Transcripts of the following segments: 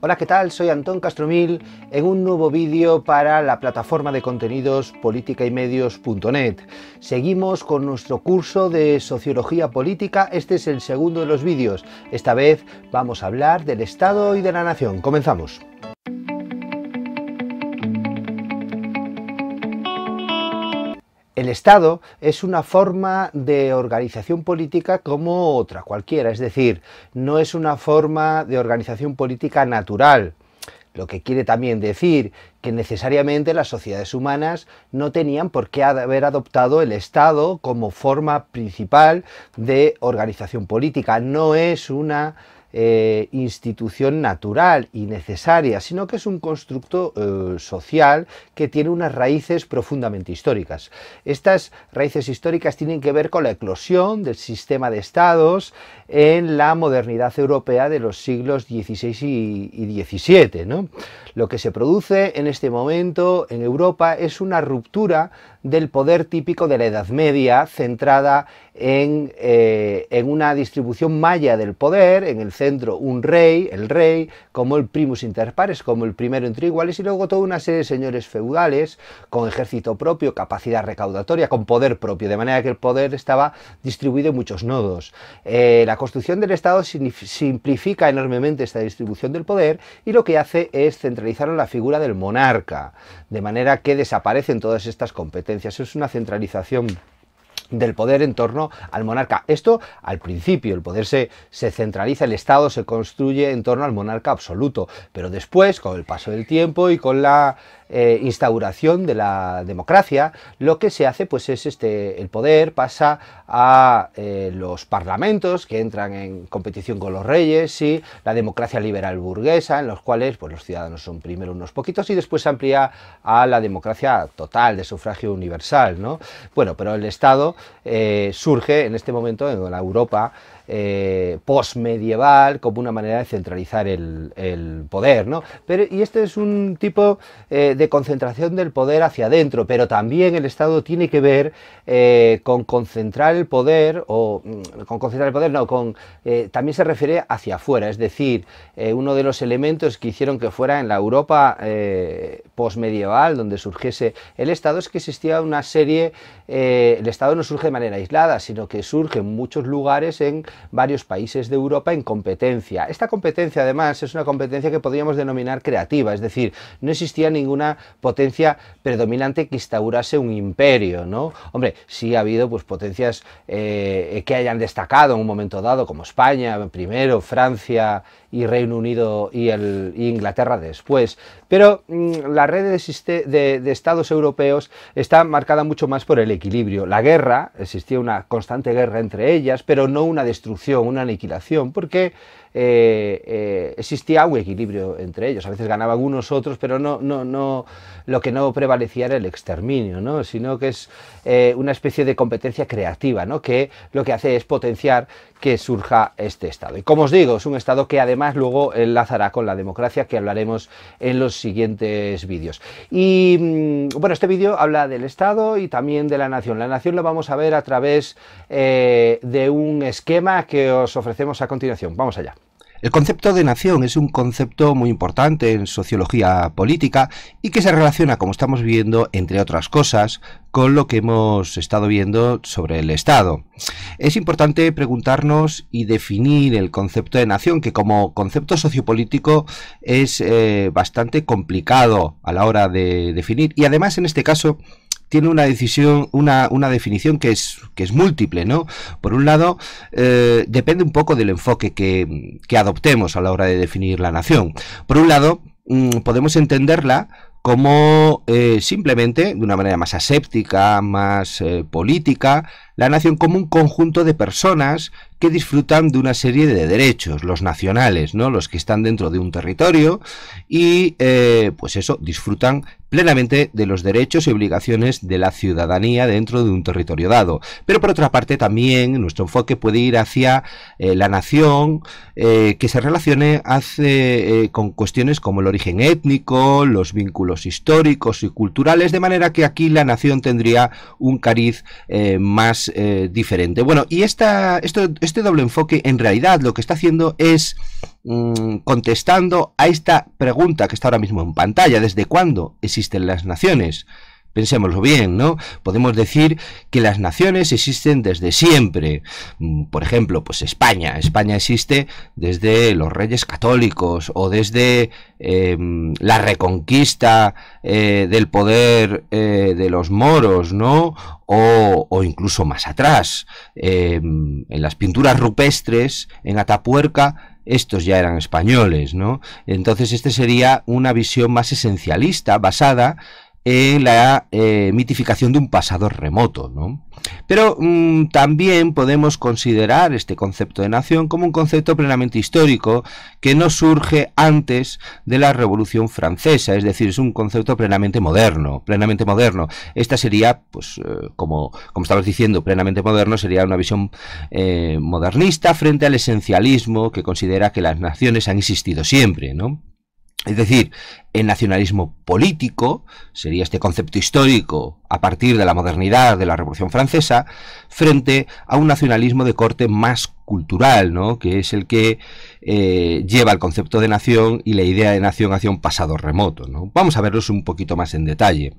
Hola, ¿qué tal? Soy Antón Castromil en un nuevo vídeo para la plataforma de contenidos politicaymedios.net. Seguimos con nuestro curso de Sociología Política. Este es el segundo de los vídeos. Esta vez vamos a hablar del Estado y de la Nación. Comenzamos. El Estado es una forma de organización política como otra cualquiera, es decir, no es una forma de organización política natural, lo que quiere también decir que necesariamente las sociedades humanas no tenían por qué haber adoptado el Estado como forma principal de organización política. No es una institución natural y necesaria, sino que es un constructo social que tiene unas raíces profundamente históricas. Estas raíces históricas tienen que ver con la eclosión del sistema de estados en la modernidad europea de los siglos XVI y XVII, ¿no? Lo que se produce en este momento en Europa es una ruptura del poder típico de la Edad Media, centrada en una distribución maya del poder, en el centro un rey, el rey, como el primus inter pares, como el primero entre iguales, y luego toda una serie de señores feudales, con ejército propio, capacidad recaudatoria, con poder propio, de manera que el poder estaba distribuido en muchos nodos. La construcción del Estado simplifica enormemente esta distribución del poder, y lo que hace es centralizar en la figura del monarca, de manera que desaparecen todas estas competencias. Es una centralización del poder en torno al monarca. Esto al principio, el poder se centraliza, el Estado se construye en torno al monarca absoluto, pero después, con el paso del tiempo y con la instauración de la democracia, lo que se hace pues es el poder pasa a los parlamentos, que entran en competición con los reyes, y la democracia liberal burguesa, en los cuales pues los ciudadanos son primero unos poquitos y después se amplía a la democracia total de sufragio universal, ¿no? Bueno, pero el Estado surge en este momento en la Europa postmedieval como una manera de centralizar el poder, ¿no? Y este es un tipo de concentración del poder hacia adentro, pero también el Estado tiene que ver con concentrar el poder, también se refiere hacia afuera, es decir, uno de los elementos que hicieron que fuera en la Europa postmedieval donde surgiese el Estado es que existía una serie, el Estado no surge de manera aislada, sino que surge en muchos lugares en varios países de Europa en competencia. Esta competencia además es una competencia que podríamos denominar creativa, es decir, no existía ninguna potencia predominante que instaurase un imperio, ¿no? Hombre, sí ha habido pues potencias que hayan destacado en un momento dado, como España primero, Francia y Reino Unido y Inglaterra después, pero la red de estados europeos está marcada mucho más por el equilibrio. La guerra, existía una constante guerra entre ellas, pero no una destrucción, una aniquilación, porque existía un equilibrio entre ellos. A veces ganaban unos otros, pero lo que no prevalecía era el exterminio, ¿no? Sino que es una especie de competencia creativa, ¿no? Que lo que hace es potenciar que surja este Estado. Y como os digo, es un Estado que además luego enlazará con la democracia, que hablaremos en los siguientes vídeos. Y bueno, este vídeo habla del Estado y también de la nación. La nación lo vamos a ver a través de un esquema que os ofrecemos a continuación. Vamos allá. El concepto de nación es un concepto muy importante en sociología política y que se relaciona, como estamos viendo, entre otras cosas, con lo que hemos estado viendo sobre el Estado. Es importante preguntarnos y definir el concepto de nación, que como concepto sociopolítico es bastante complicado a la hora de definir, y además en este caso tiene una definición que es múltiple, ¿no? Por un lado, depende un poco del enfoque que adoptemos a la hora de definir la nación. Por un lado, podemos entenderla como simplemente, de una manera más aséptica, más política, la nación como un conjunto de personas que disfrutan de una serie de derechos, los nacionales, ¿no? Los que están dentro de un territorio y, pues eso, disfrutan plenamente de los derechos y obligaciones de la ciudadanía dentro de un territorio dado. Pero por otra parte también nuestro enfoque puede ir hacia la nación que se relacione con cuestiones como el origen étnico, los vínculos históricos y culturales, de manera que aquí la nación tendría un cariz más más diferente. Bueno, y este doble enfoque en realidad lo que está haciendo es contestando a esta pregunta que está ahora mismo en pantalla: ¿desde cuándo existen las naciones? Pensémoslo bien, ¿no? Podemos decir que las naciones existen desde siempre. Por ejemplo, pues España. España existe desde los Reyes Católicos o desde la reconquista del poder de los moros, ¿no? O incluso más atrás. En las pinturas rupestres en Atapuerca, estos ya eran españoles, ¿no? Entonces, esta sería una visión más esencialista, basada en la mitificación de un pasado remoto, ¿no? Pero también podemos considerar este concepto de nación como un concepto plenamente histórico que no surge antes de la Revolución Francesa, es decir, es un concepto plenamente moderno, plenamente moderno. Esta sería, pues, como estamos diciendo, plenamente moderno, sería una visión modernista frente al esencialismo que considera que las naciones han existido siempre, ¿no? Es decir, el nacionalismo político sería este concepto histórico a partir de la modernidad de la Revolución Francesa, frente a un nacionalismo de corte más cultural, ¿no? Que es el que lleva el concepto de nación y la idea de nación hacia un pasado remoto, ¿no? Vamos a verlos un poquito más en detalle.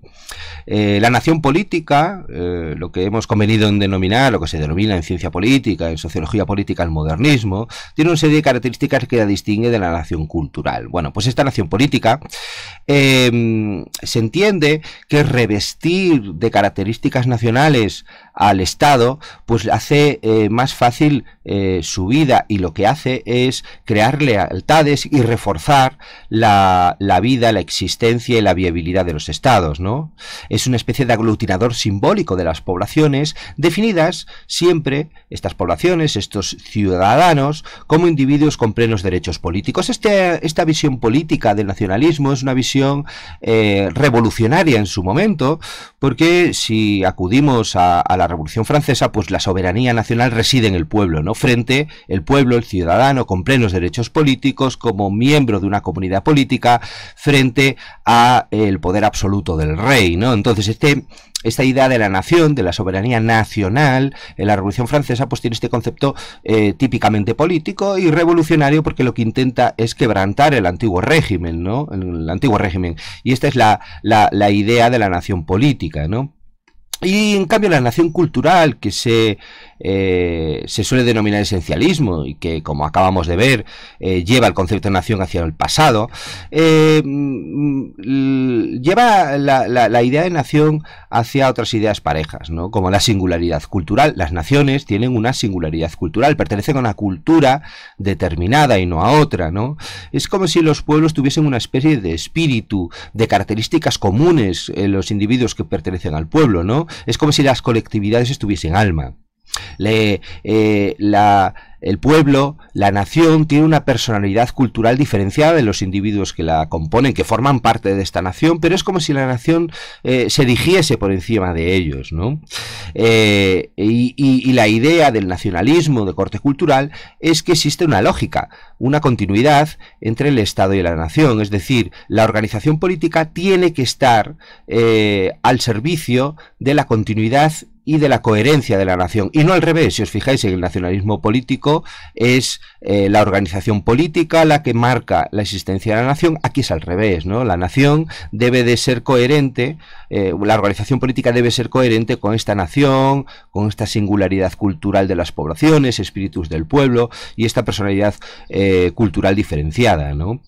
La nación política, lo que hemos convenido en denominar, lo que se denomina en ciencia política, en sociología política, el modernismo, tiene una serie de características que la distingue de la nación cultural. Bueno, pues esta nación política se entiende que revestir de características nacionales al Estado, pues hace más fácil su vida, y lo que hace es crear lealtades y reforzar la vida, la existencia y la viabilidad de los Estados, ¿no? Es una especie de aglutinador simbólico de las poblaciones, definidas siempre, estas poblaciones, estos ciudadanos, como individuos con plenos derechos políticos. Esta visión política del nacionalismo es una visión revolucionaria en su momento, porque si acudimos a la Revolución Francesa, pues la soberanía nacional reside en el pueblo, ¿no? Frente el pueblo, el ciudadano con plenos derechos políticos, como miembro de una comunidad política, frente a el poder absoluto del rey, ¿no? Entonces esta idea de la nación, de la soberanía nacional, en la Revolución Francesa, pues tiene este concepto típicamente político y revolucionario, porque lo que intenta es quebrantar el antiguo régimen, ¿no? El antiguo régimen. Y esta es la idea de la nación política, ¿no? Y en cambio la nación cultural, que se suele denominar esencialismo y que, como acabamos de ver, lleva el concepto de nación hacia el pasado, lleva la idea de nación hacia otras ideas parejas, ¿no? Como la singularidad cultural. Las naciones tienen una singularidad cultural, pertenecen a una cultura determinada y no a otra, ¿no? Es como si los pueblos tuviesen una especie de espíritu, de características comunes en los individuos que pertenecen al pueblo, ¿no? Es como si las colectividades tuviesen alma. El pueblo, la nación, tiene una personalidad cultural diferenciada de los individuos que la componen, que forman parte de esta nación, pero es como si la nación se erigiese por encima de ellos, ¿no? Y la idea del nacionalismo de corte cultural es que existe una lógica, una continuidad entre el Estado y la nación, es decir, la organización política tiene que estar al servicio de la continuidad y de la coherencia de la nación, y no al revés. Si os fijáis en el nacionalismo político, es la organización política la que marca la existencia de la nación. Aquí es al revés, ¿no? La nación debe de ser coherente, la organización política debe ser coherente con esta nación, con esta singularidad cultural de las poblaciones, espíritus del pueblo y esta personalidad cultural diferenciada, ¿no?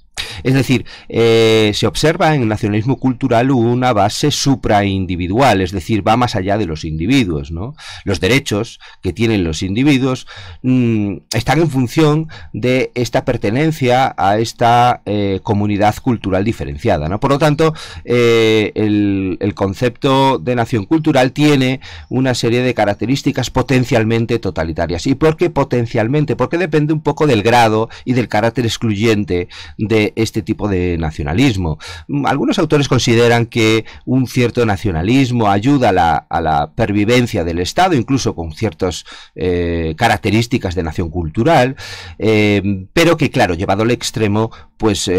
Es decir, se observa en el nacionalismo cultural una base supraindividual, es decir, va más allá de los individuos, ¿no? Los derechos que tienen los individuos están en función de esta pertenencia a esta comunidad cultural diferenciada, ¿no? Por lo tanto, el concepto de nación cultural tiene una serie de características potencialmente totalitarias. ¿Y por qué potencialmente? Porque depende un poco del grado y del carácter excluyente de este tipo de nacionalismo. Algunos autores consideran que un cierto nacionalismo ayuda a la pervivencia del Estado, incluso con ciertas características de nación cultural, pero que, claro, llevado al extremo, pues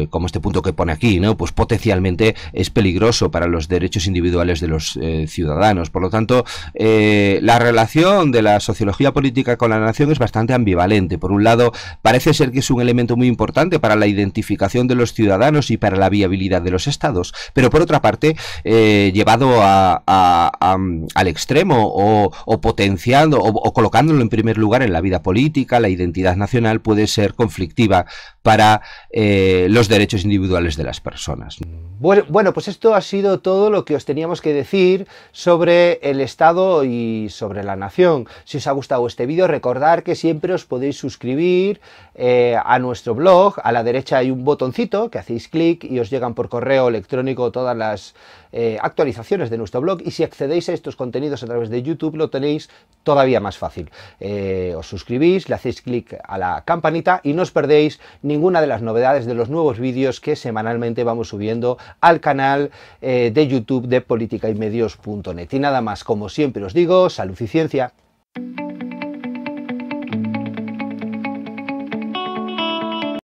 como este punto que pone aquí, ¿no? Pues potencialmente es peligroso para los derechos individuales de los ciudadanos. Por lo tanto, la relación de la sociología política con la nación es bastante ambivalente. Por un lado, parece ser que es un elemento muy importante para la identificación de los ciudadanos y para la viabilidad de los estados, pero por otra parte, llevado al extremo o potenciando o colocándolo en primer lugar en la vida política, la identidad nacional puede ser conflictiva para los derechos individuales de las personas. Bueno, pues esto ha sido todo lo que os teníamos que decir sobre el Estado y sobre la nación. Si os ha gustado este vídeo, recordad que siempre os podéis suscribir a nuestro blog. A la derecha hay un botoncito que hacéis clic y os llegan por correo electrónico todas las actualizaciones de nuestro blog, y si accedéis a estos contenidos a través de YouTube lo tenéis todavía más fácil. Os suscribís, le hacéis clic a la campanita y no os perdéis ninguna de las novedades de los nuevos vídeos que semanalmente vamos subiendo al canal de YouTube de politicaymedios.net. Y nada más, como siempre os digo, salud y ciencia.